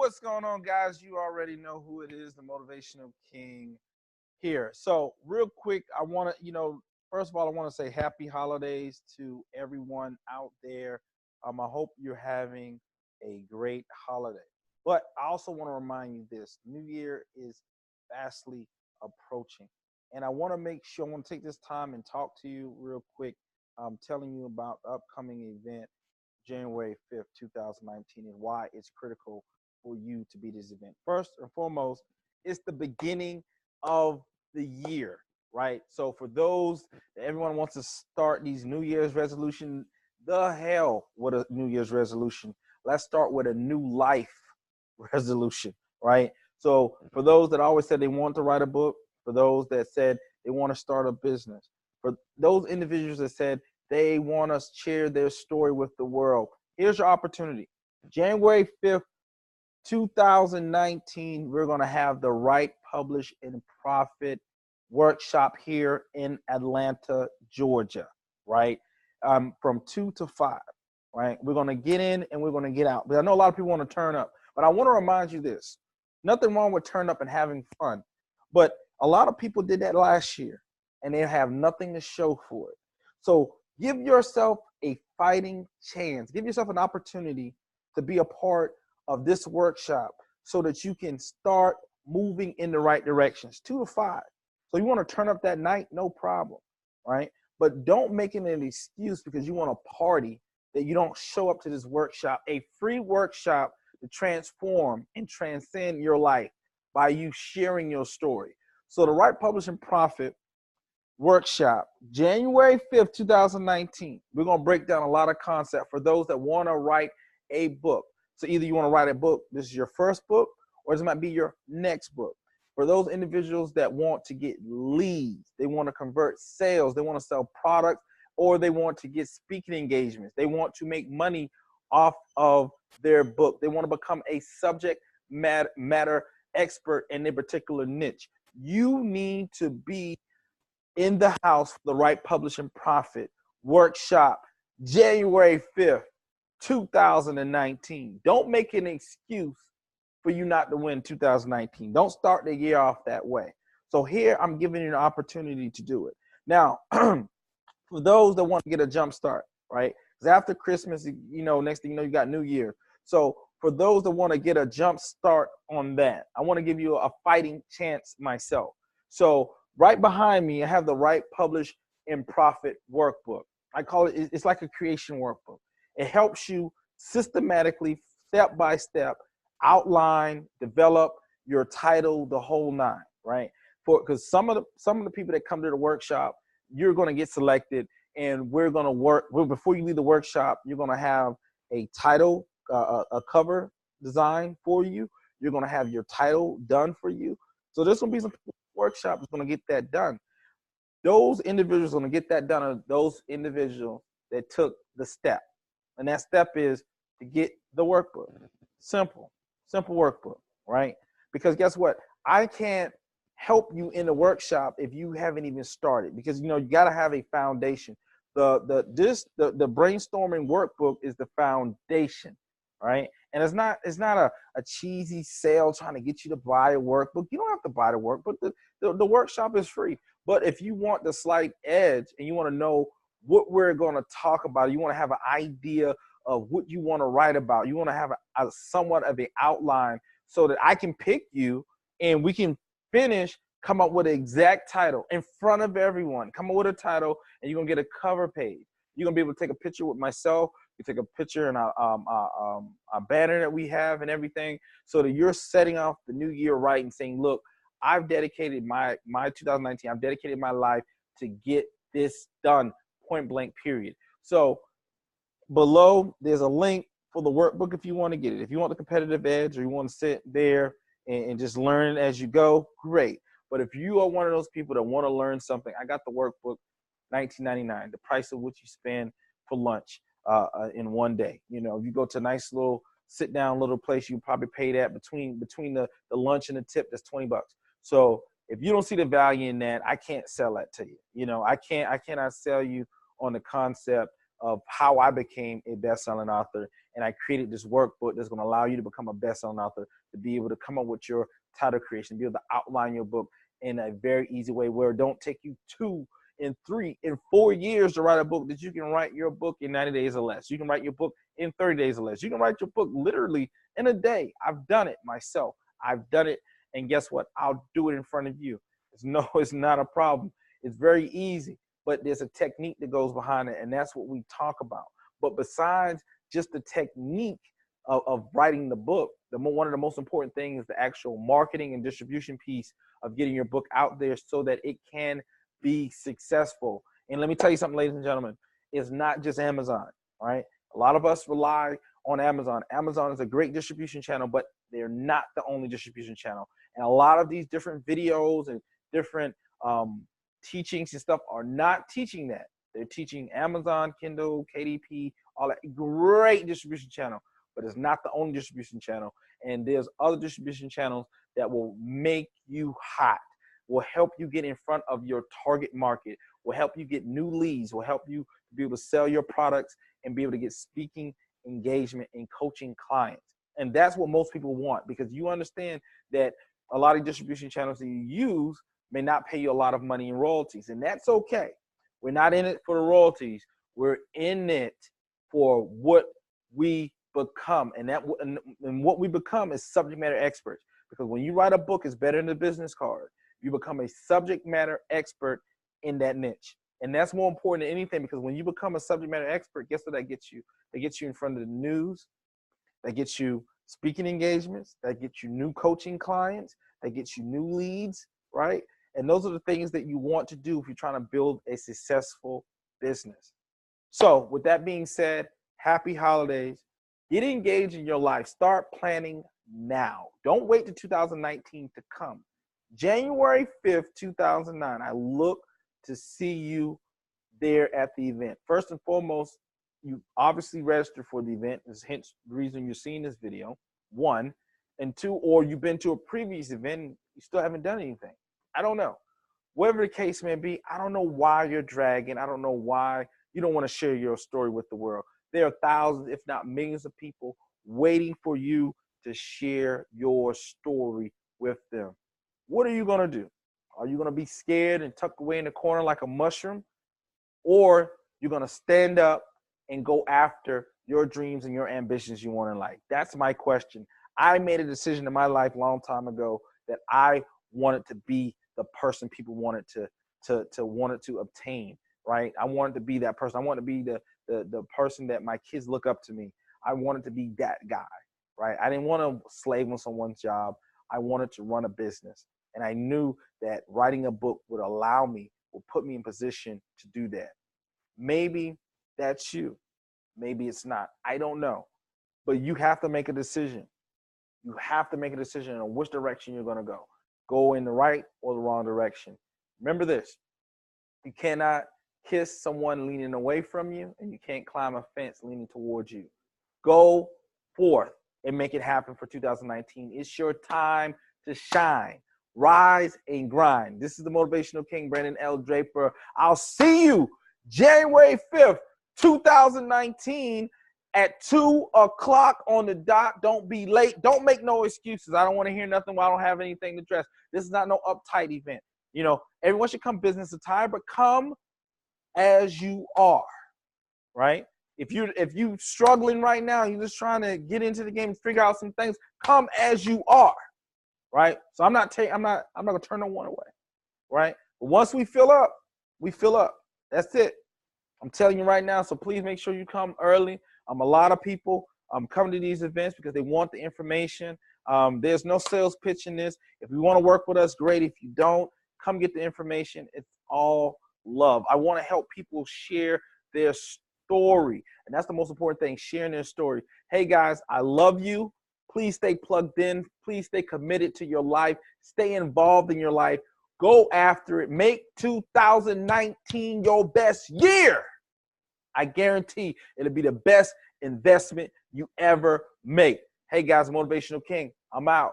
What's going on, guys? You already know who it is, the Motivational King here. So, real quick, I want to, first of all, I want to say happy holidays to everyone out there. I hope you're having a great holiday. But I also want to remind you this New Year is fastly approaching. And I want to make sure, I want to take this time and talk to you real quick, telling you about the upcoming event January 5th, 2019, and why it's critical for you to be this event. First and foremost, it's the beginning of the year, right? So for those, everyone wants to start these New Year's resolution, the hell with a New Year's resolution. Let's start with a new life resolution, right? So for those that always said they want to write a book, for those that said they want to start a business, for those individuals that said they want to share their story with the world, here's your opportunity. January 5th, 2019, we're going to have the Write, Publish, and Profit workshop here in Atlanta, Georgia, right? From 2 to 5, right? We're going to get in and we're going to get out. But I know a lot of people want to turn up. But I want to remind you this. Nothing wrong with turn up and having fun. But a lot of people did that last year, and they have nothing to show for it. So give yourself a fighting chance. Give yourself an opportunity to be a part of this workshop so that you can start moving in the right directions. 2 to 5. So you want to turn up that night, no problem, right? But don't make it an excuse because you want to party that you don't show up to this workshop, a free workshop to transform and transcend your life by you sharing your story. So the Write, Publish, and Profit workshop, January 5th, 2019, we're going to break down a lot of concepts for those that want to write a book. So either you want to write a book, this is your first book, or this might be your next book. For those individuals that want to get leads, they want to convert sales, they want to sell products, or they want to get speaking engagements, they want to make money off of their book, they want to become a subject matter expert in a particular niche. You need to be in the house for the Write, Publish, and Profit workshop, January 5th, 2019. Don't make an excuse for you not to win 2019. Don't start the year off that way. So here I'm giving you an opportunity to do it. Now, for those that want to get a jump start, right? Because after Christmas, next thing you know, you got New Year. So for those that want to get a jump start on that, I want to give you a fighting chance myself. So right behind me, I have the Write, Publish, and Profit workbook. I call it, it's like a creation workbook. It helps you systematically, step by step, outline, develop your title, the whole nine, right? Because some of the people that come to the workshop, you're going to get selected, and we're going to work. Before you leave the workshop, you're going to have a title, a cover design for you. You're going to have your title done for you. So there's going to be some workshop that's going to get that done. Those individuals going to get that done are those individuals that took the step. And that step is to get the workbook. Simple workbook, right? Because guess what? I can't help you in the workshop if you haven't even started, because you got to have a foundation. The brainstorming workbook is the foundation, right? And it's not a cheesy sale trying to get you to buy a workbook. You don't have to buy the workbook. The workshop is free. But if you want the slight edge and you want to know what we're going to talk about, you want to have an idea of what you want to write about, you want to have a somewhat of an outline so that I can pick you and we can come up with an exact title in front of everyone. Come up with a title, and you're going to get a cover page. You're going to be able to take a picture with myself. You take a picture in a banner that we have and everything, so that you're setting off the new year right and saying, look, I've dedicated my 2019, I've dedicated my life to get this done, point blank, period. So below, there's a link for the workbook if you want to get it. If you want the competitive edge or you want to sit there and just learn as you go, great. But if you are one of those people that want to learn something, I got the workbook, $19.99, the price of what you spend for lunch in one day. If you go to a nice little sit down little place, you probably pay that between the lunch and the tip, that's $20. So if you don't see the value in that, I can't sell that to you. I cannot sell you on the concept of how I became a best-selling author and I created this workbook that's going to allow you to become a best-selling author, to be able to come up with your title creation, be able to outline your book in a very easy way where it don't take you 2 and 3 and 4 years to write a book, that you can write your book in 90 days or less. You can write your book in 30 days or less. You can write your book literally in a day. I've done it myself. I've done it, and guess what? I'll do it in front of you. It's not a problem. It's very easy, but there's a technique that goes behind it, and that's what we talk about. But besides just the technique of writing the book, one of the most important things is the actual marketing and distribution piece of getting your book out there so that it can be successful. And let me tell you something, ladies and gentlemen, it's not just Amazon, right? A lot of us rely on Amazon. Amazon is a great distribution channel, but they're not the only distribution channel. And a lot of these different videos and different teachings and stuff are not teaching that. They're teaching Amazon, Kindle, KDP, all that. Great distribution channel, but it's not the only distribution channel. And there's other distribution channels that will make you hot, will help you get in front of your target market, will help you get new leads, will help you be able to sell your products and be able to get speaking engagement and coaching clients. And that's what most people want, because you understand that a lot of distribution channels that you use may not pay you a lot of money in royalties, and that's okay. We're not in it for the royalties. We're in it for what we become, and what we become is subject matter experts. Because when you write a book, it's better than a business card. You become a subject matter expert in that niche, and that's more important than anything. Because when you become a subject matter expert, guess what that gets you? That gets you in front of the news. That gets you speaking engagements. That gets you new coaching clients. That gets you new leads, right? And those are the things that you want to do if you're trying to build a successful business. So with that being said, happy holidays. Get engaged in your life. Start planning now. Don't wait till 2019 to come. January 5th, 2009, I look to see you there at the event. First and foremost, you obviously registered for the event. Is hence the reason you're seeing this video, 1. And 2, or you've been to a previous event and you still haven't done anything. I don't know. Whatever the case may be, I don't know why you're dragging. I don't know why you don't want to share your story with the world. There are thousands, if not millions of people waiting for you to share your story with them. What are you going to do? Are you going to be scared and tuck away in the corner like a mushroom? Or you're going to stand up and go after your dreams and your ambitions you want in life? That's my question. I made a decision in my life a long time ago that I wanted to be the person people wanted to obtain, right? I wanted to be that person. I wanted to be the person that my kids look up to me. I wanted to be that guy, right? I didn't want to slave on someone's job. I wanted to run a business. And I knew that writing a book would put me in position to do that. Maybe that's you. Maybe it's not. I don't know. But you have to make a decision. You have to make a decision on which direction you're going to go. Go in the right or the wrong direction. Remember this. You cannot kiss someone leaning away from you, and you can't climb a fence leaning towards you. Go forth and make it happen for 2019. It's your time to shine. Rise and grind. This is the Motivational King, Brandon L. Draper. I'll see you January 5th, 2019 at 2 o'clock on the dot. Don't be late. Don't make no excuses. I don't want to hear nothing while I don't have anything to dress. This is not no uptight event. You know, everyone should come business attire, but come as you are, right? If you struggling right now, you're just trying to get into the game and figure out some things, come as you are, right? So I'm not gonna turn no one away, right? But once we fill up, we fill up. That's it. I'm telling you right now. So please make sure you come early. A lot of people come to these events because they want the information. There's no sales pitch in this. If you want to work with us, great. If you don't, come get the information. It's all love. I want to help people share their story. And that's the most important thing, sharing their story. Hey, guys, I love you. Please stay plugged in. Please stay committed to your life. Stay involved in your life. Go after it. Make 2019 your best year. I guarantee it'll be the best investment you ever make. Hey, guys, Motivational King, I'm out.